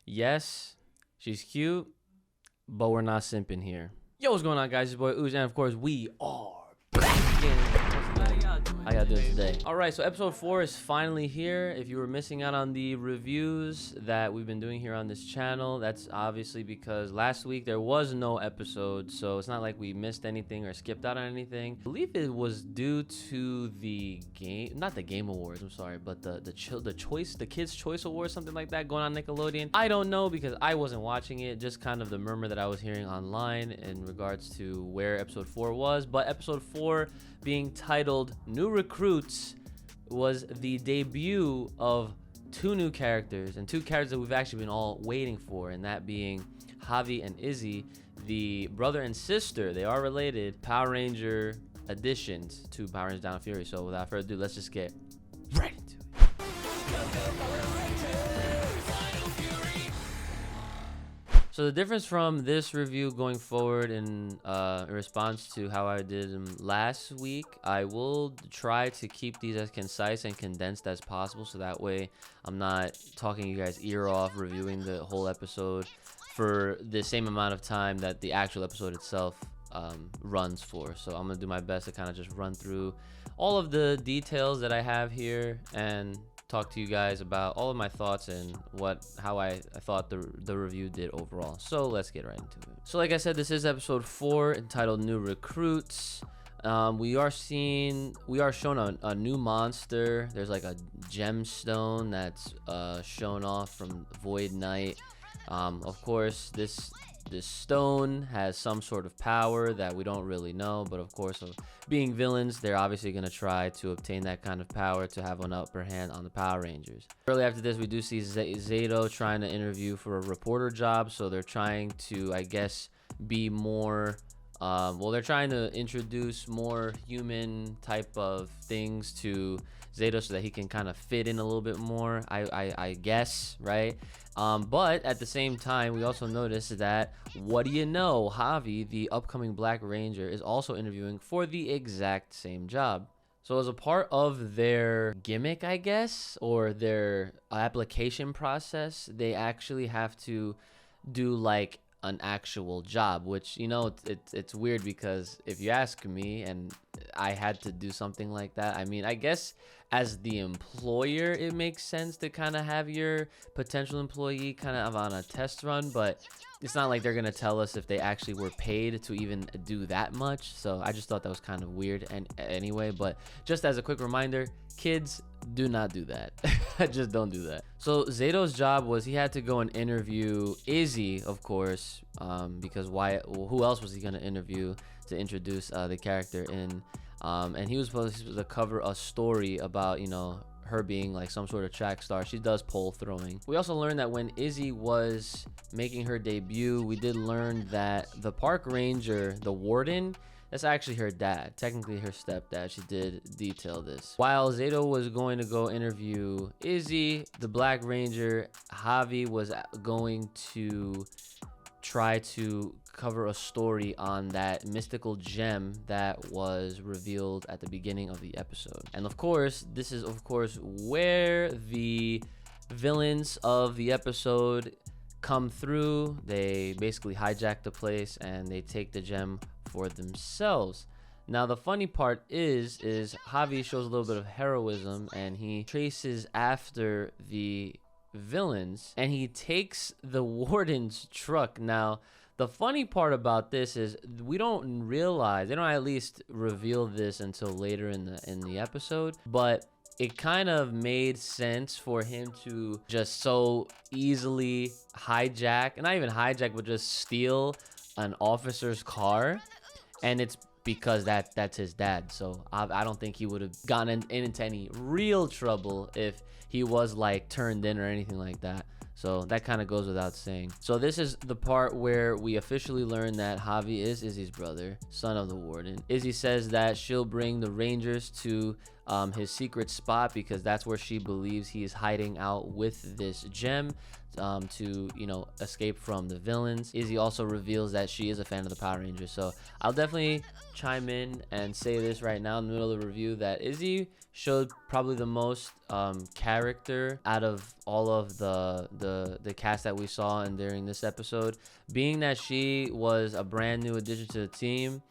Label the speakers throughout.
Speaker 1: Yes, she's cute, but we're not simping here. Yo, what's going on, guys? It's your boy Uchi, and of course, we are back again. How y'all doing today? All right, so episode 4 is finally here. If you were missing out on the reviews that we've been doing here on this channel, that's obviously because last week there was no episode, so it's not like we missed anything or skipped out on anything. I believe it was due to the game, not the Game Awards, I'm sorry, but the Kids Choice Awards, something like that going on Nickelodeon. I don't know because I wasn't watching it, just kind of the murmur that I was hearing online in regards to where episode 4 was. But episode 4, being titled New Recruits, was the debut of 2 new characters, and 2 characters that we've actually been all waiting for, and that being Javi and Izzy, the brother and sister. They are related Power Ranger additions to Power Rangers Dino Fury. So without further ado, let's just get right into it. So the difference from this review going forward in response to how I did them last week, I will try to keep these as concise and condensed as possible, so that way I'm not talking you guys ear off reviewing the whole episode for the same amount of time that the actual episode itself runs for. So I'm gonna do my best to kind of just run through all of the details that I have here and talk to you guys about all of my thoughts and how I thought the review did overall. So let's get right into it. So like I said, this is episode 4 entitled New Recruits. We are shown a new monster. There's like a gemstone that's shown off from Void Knight. Of course, this stone has some sort of power that we don't really know, but of course, being villains, they're obviously going to try to obtain that kind of power to have an upper hand on the Power Rangers. Early after this, we do see Zato trying to interview for a reporter job, so they're trying to, I guess, be more they're trying to introduce more human type of things to Zato so that he can kind of fit in a little bit more, I guess, right? But at the same time, we also notice that, what do you know, Javi, the upcoming Black Ranger, is also interviewing for the exact same job. So as a part of their gimmick, I guess, or their application process, they actually have to do like an actual job, which, you know, it's weird because if you ask me and I had to do something like that, I mean, I guess as the employer it makes sense to kind of have your potential employee kind of on a test run, but it's not like they're gonna tell us if they actually were paid to even do that much. So I just thought that was kind of weird. And anyway, but just as a quick reminder, kids, do not do that. Just don't do that. So Zato's job was he had to go and interview Izzy, of course, because who else was he going to interview to introduce the character in? And he was supposed to cover a story about, you know, her being like some sort of track star. She does pole throwing. We also learned that when Izzy was making her debut, we did learn that the park ranger, the warden, that's actually her dad, technically her stepdad. She did detail this. While Zato was going to go interview Izzy, the Black Ranger, Javi, was going to try to cover a story on that mystical gem that was revealed at the beginning of the episode. And of course, this is of course where the villains of the episode come through. They basically hijack the place and they take the gem for themselves. Now the funny part is Javi shows a little bit of heroism and he traces after the villains and he takes the warden's truck. Now the funny part about this is we don't realize, they don't at least reveal this until later in the episode, but it kind of made sense for him to just so easily hijack, and not even hijack, but just steal an officer's car. And it's because that's his dad. So I don't think he would have gotten into any real trouble if he was like turned in or anything like that. So that kind of goes without saying. So this is the part where we officially learn that Javi is Izzy's brother, son of the warden. Izzy says that she'll bring the Rangers to his secret spot because that's where she believes he is hiding out with this gem to, you know, escape from the villains. Izzy also reveals that she is a fan of the Power Rangers. So I'll definitely chime in and say this right now in the middle of the review, that Izzy showed probably the most character out of all of the cast that we saw and during this episode, being that she was a brand new addition to the team.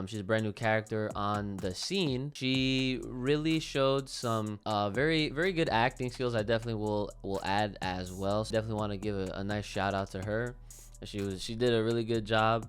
Speaker 1: She's a brand new character on the scene. She really showed some very good acting skills. I definitely will add as well. So definitely want to give a nice shout out to her. She did a really good job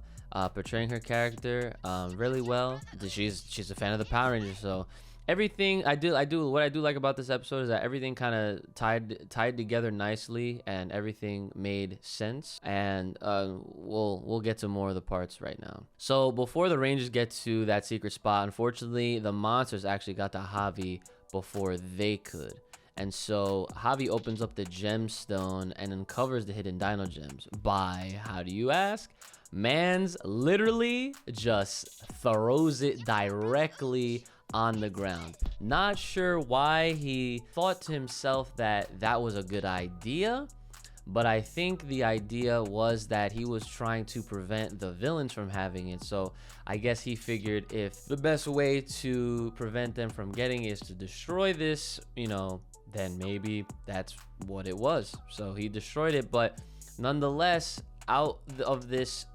Speaker 1: portraying her character really well. She's a fan of the Power Rangers, so everything what I do like about this episode is that everything kind of tied together nicely, and everything made sense. And we'll get to more of the parts right now. So before the Rangers get to that secret spot, unfortunately the monsters actually got to Javi before they could. And so Javi opens up the gemstone and uncovers the hidden dino gems by, how do you ask? Man's literally just throws it directly on the ground. Not sure why he thought to himself that that was a good idea, but I think the idea was that he was trying to prevent the villains from having it. So I guess he figured if the best way to prevent them from getting it is to destroy this, you know, then maybe that's what it was. So he destroyed it, but nonetheless, out of this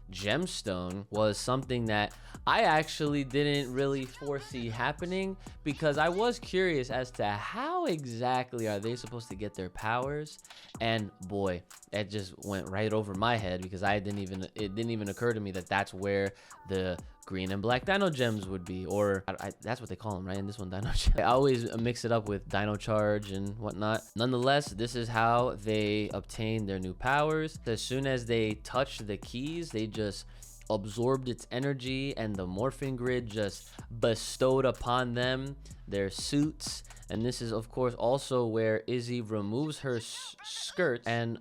Speaker 1: gemstone was something that I actually didn't really foresee happening, because I was curious as to how exactly are they supposed to get their powers. And boy, it just went right over my head, because it didn't even occur to me that that's where the green and black dino gems would be, or that's what they call them, right? In this one, dino gem. I always mix it up with dino charge and whatnot. Nonetheless, this is how they obtain their new powers. As soon as they touched the keys, they just absorbed its energy, and the morphing grid just bestowed upon them their suits. And this is of course also where Izzy removes her skirt and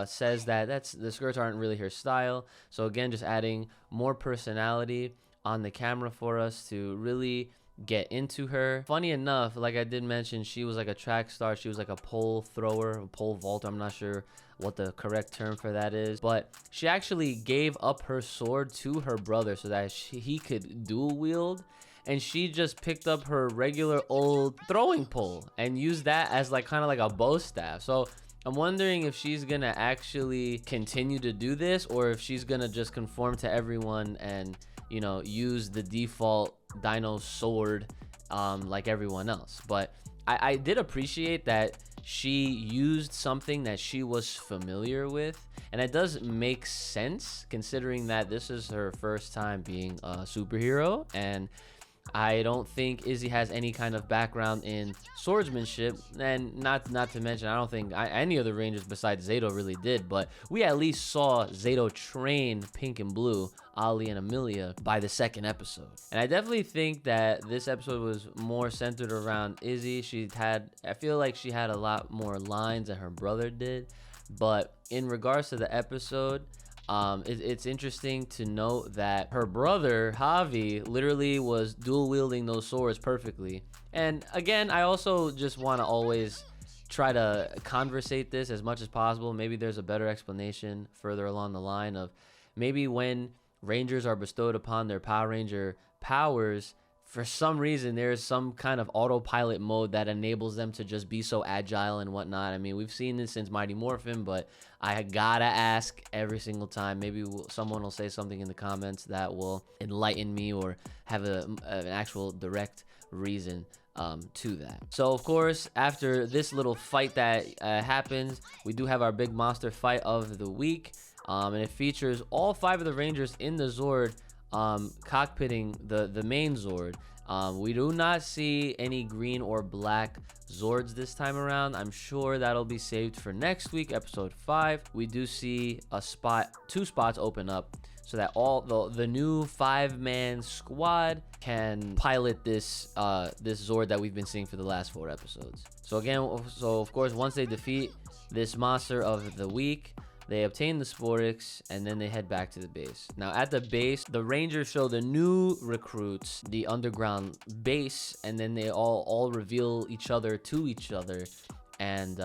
Speaker 1: says that the skirts aren't really her style. So again, just adding more personality on the camera for us to really get into her. Funny enough, like I did mention, she was like a track star. She was like a pole thrower, a pole vaulter. I'm not sure what the correct term for that is, but she actually gave up her sword to her brother so that he could dual wield, and she just picked up her regular old throwing pole and used that as like kind of like a bow staff. So I'm wondering if she's gonna actually continue to do this, or if she's gonna just conform to everyone and, you know, use the default dino sword like everyone else. But I did appreciate that she used something that she was familiar with, and it does make sense considering that this is her first time being a superhero, and I don't think Izzy has any kind of background in swordsmanship, and not to mention, I don't think any of the Rangers besides Zato really did, but we at least saw Zato train Pink and Blue, Ali and Amelia, by the second episode. And I definitely think that this episode was more centered around Izzy. I feel like she had a lot more lines than her brother did, but in regards to the episode, it's interesting to note that her brother Javi literally was dual wielding those swords perfectly. And again, I also just want to always try to conversate this as much as possible. Maybe there's a better explanation further along the line of maybe when Rangers are bestowed upon their Power Ranger powers, for some reason there's some kind of autopilot mode that enables them to just be so agile and whatnot. I mean, we've seen this since Mighty Morphin, but I gotta ask every single time. Maybe someone will say something in the comments that will enlighten me or have an actual direct reason to that. So of course, after this little fight that happens, we do have our big monster fight of the week, and it features all 5 of the Rangers in the Zord cockpitting the main Zord. We do not see any green or black Zords this time around. I'm sure that'll be saved for next week, episode 5. We do see two spots open up so that all the new 5-man squad can pilot this Zord that we've been seeing for the last 4 episodes. So of course, once they defeat this monster of the week, they obtain the Sporix, and then they head back to the base. Now, at the base, the Rangers show the new recruits the underground base, and then they all reveal each other to each other. And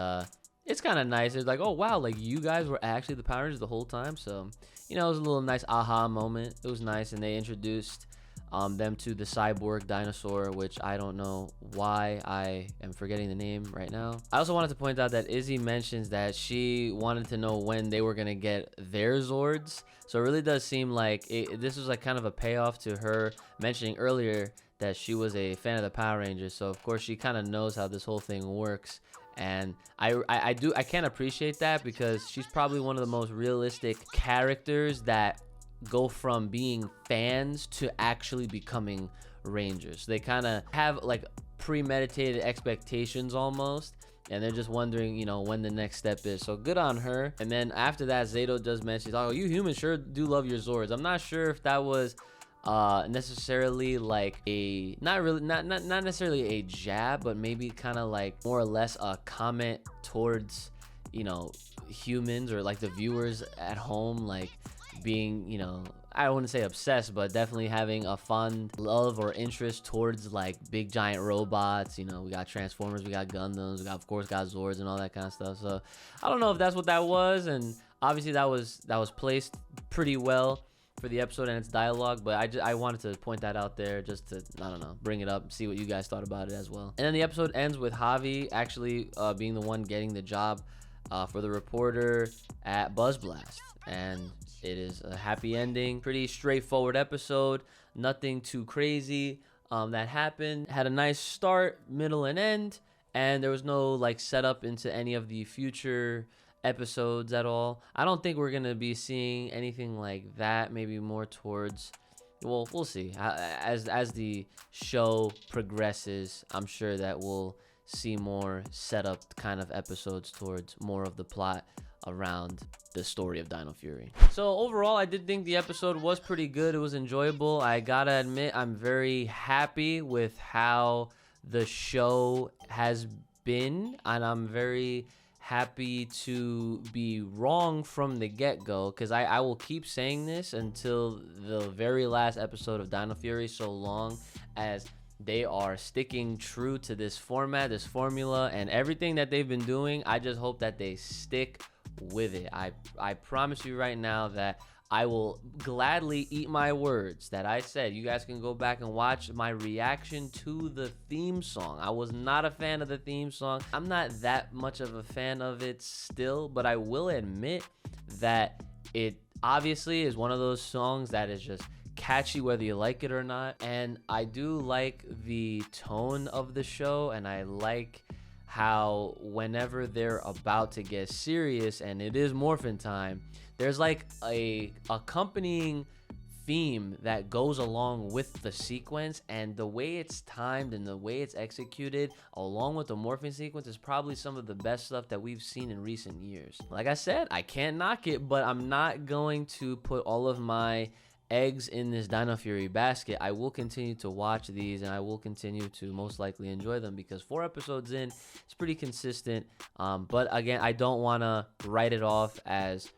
Speaker 1: it's kind of nice. It's like, oh wow, like you guys were actually the Power Rangers the whole time. So it was a little nice aha moment. It was nice, and they introduced them to the cyborg dinosaur, which I don't know why I am forgetting the name right now. I also wanted to point out that Izzy mentions that she wanted to know when they were gonna get their Zords. So it really does seem like this was like kind of a payoff to her mentioning earlier that she was a fan of the Power Rangers. So of course she kind of knows how this whole thing works. And I can't appreciate that, because she's probably one of the most realistic characters that go from being fans to actually becoming Rangers. They kind of have like premeditated expectations almost, and they're just wondering, when the next step is. So good on her. And then after that, Zato does mention, oh, you humans sure do love your Zords. I'm not sure if that was necessarily like not necessarily a jab, but maybe kind of like more or less a comment towards humans, or like the viewers at home, like being, I don't want to say obsessed, but definitely having a fond love or interest towards like big giant robots. We got Transformers, we got Gundams, we got, of course, got Zords and all that kind of stuff. So I don't know if that's what that was, and obviously that was placed pretty well for the episode and its dialogue, but I wanted to point that out there just to, I don't know, bring it up, see what you guys thought about it as well. And then the episode ends with Javi actually being the one getting the job for the reporter at Buzz Blast, and it is a happy ending. Pretty straightforward episode, nothing too crazy that happened. Had a nice start, middle, and end, and there was no like setup into any of the future episodes at all. I don't think we're gonna be seeing anything like that. Maybe more towards, well, we'll see as the show progresses. I'm sure that we'll see more setup kind of episodes towards more of the plot around the story of Dino Fury. So overall, I did think the episode was pretty good. It was enjoyable. I gotta admit, I'm very happy with how the show has been, and I'm very happy to be wrong from the get-go, because I will keep saying this until the very last episode of Dino Fury, so long as they are sticking true to this format, this formula, and everything that they've been doing. I just hope that they stick with it. I promise you right now that I will gladly eat my words that I said. You guys can go back and watch my reaction to the theme song. I was not a fan of the theme song. I'm not that much of a fan of it still, but I will admit that it obviously is one of those songs that is just catchy whether you like it or not. And I do like the tone of the show, and I like how whenever they're about to get serious and it is morphin time, there's like a accompanying theme that goes along with the sequence, and the way it's timed and the way it's executed along with the morphing sequence is probably some of the best stuff that we've seen in recent years. Like I said, I can't knock it, but I'm not going to put all of my eggs in this Dino Fury basket. I will continue to watch these, and I will continue to most likely enjoy them, because 4 episodes in, it's pretty consistent. But again, I don't want to write it off as,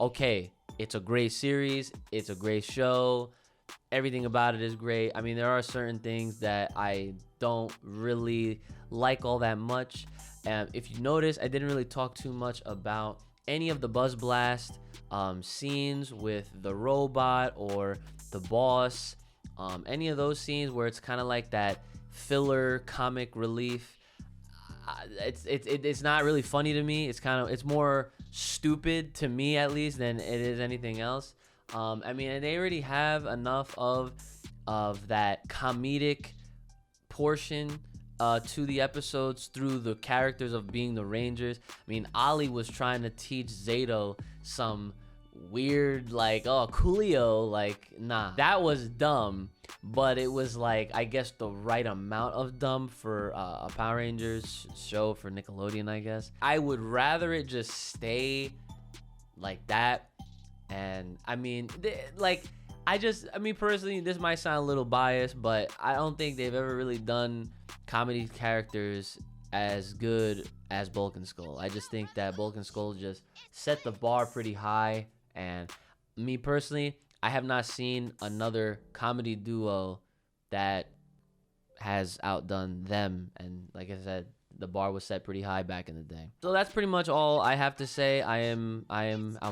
Speaker 1: okay, it's a great series, it's a great show, everything about it is great. I mean, there are certain things that I don't really like all that much. If you notice, I didn't really talk too much about any of the Buzz Blast scenes with the robot or the boss, any of those scenes where it's kind of like that filler comic relief. It's not really funny to me. It's more stupid to me, at least, than it is anything else. I mean, and they already have enough of that comedic portion to the episodes through the characters of being the Rangers. I mean, Ollie was trying to teach Zato some weird, like, oh, Coolio, like, nah, that was dumb, but it was like, I guess, the right amount of dumb for a Power Rangers show for Nickelodeon, I guess. I would rather it just stay like that. And I mean, personally, this might sound a little biased, but I don't think they've ever really done comedy characters as good as Bulk and Skull. I just think that Bulk and Skull just set the bar pretty high, and me personally, I have not seen another comedy duo that has outdone them. And like I said, the bar was set pretty high back in the day. So that's pretty much all I have to say. I'm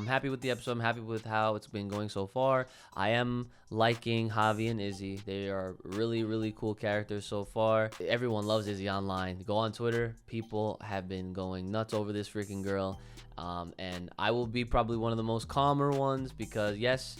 Speaker 1: happy with the episode. I'm happy with how it's been going so far. I am liking Javi and Izzy. They are really cool characters so far. Everyone loves Izzy online. Go on Twitter. People have been going nuts over this freaking girl. And I will be probably one of the most calmer ones because yes,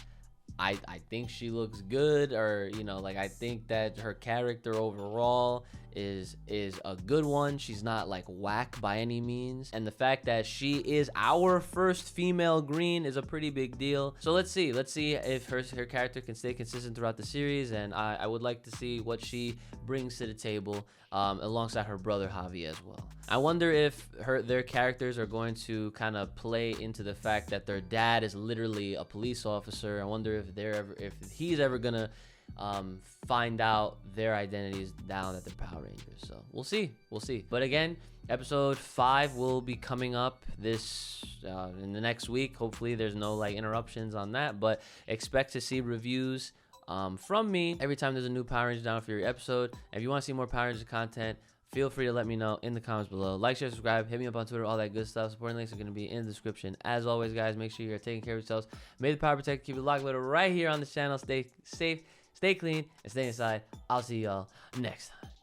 Speaker 1: I think she looks good, or you know, like I think that her character overall is a good one. She's not like whack by any means, and the fact that she is our first female green is a pretty big deal. So let's see if her character can stay consistent throughout the series, and I would like to see what she brings to the table alongside her brother Javi as well. I wonder if their characters are going to kind of play into the fact that their dad is literally a police officer. I wonder if he's ever gonna find out their identities down at the Power Rangers. So we'll see. But again, episode 5 will be coming up this in the next week. Hopefully there's no like interruptions on that, but expect to see reviews from me every time there's a new Power Rangers Dino Fury episode. If you want to see more Power Rangers content, feel free to let me know in the comments below. Like, share, subscribe, hit me up on Twitter, all that good stuff. Supporting links are going to be in the description. As always, guys, make sure you're taking care of yourselves. May the power protect, keep it locked little right here on this channel. Stay safe, stay clean, and stay inside. I'll see y'all next time.